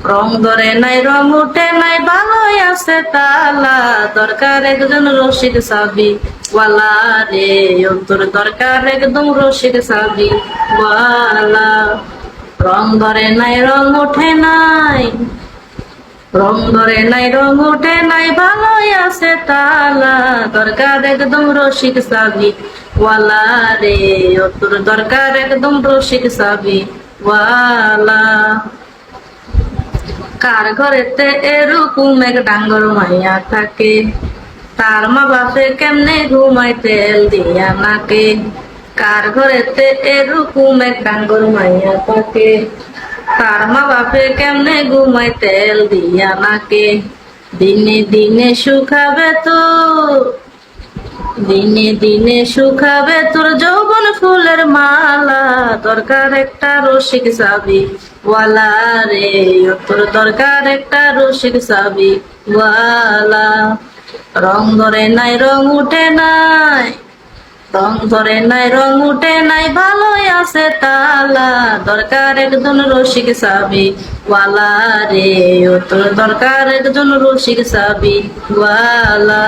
রং ধরে নাই রং উঠে নাই ভালোই আছে তালা, দরকার একজন রসিক সাবি ওয়ালা রে, ও তোর দরকার একদম রসিক সাবি ওয়ালা। রং ধরে নাই রং উঠে নাই, রং ধরে নাই রং উঠে নাই ভালোই আছে তালা, দরকার একদম রসিক সাবি ওয়ালা রে, ও তোর দরকার একদম রসিক সাবি ওয়ালা। কার ঘরেতে এরকম এক ডাঙ্গর মাইয়া থাকে, তার মা বাপে কেমনে ঘুমাই তেল দিয়া নাকে। কার ঘরেতে এরকম এক ডাঙ্গর মাইয়া থাকে, তার মা বাপে কেমনে ঘুমাই তেল দিয়া নাকে। দিনে দিনে শুকাবে তো, দিনে দিনে শুকাবে তোর যৌবন ফুলের মালা, দরকার একটা রসিক সাবি ওয়ালা রে, ও তোর দরকার একটা রসিক সাবি ওয়ালা। রং ধরে নাই রং উঠে নাই, রং ধরে নাই রং উঠে নাই ভালোই আছে তালা, দরকার একজন রসিক সাবি ওয়ালা রে, ও তোর দরকার একজন রসিক সাবি ওয়ালা।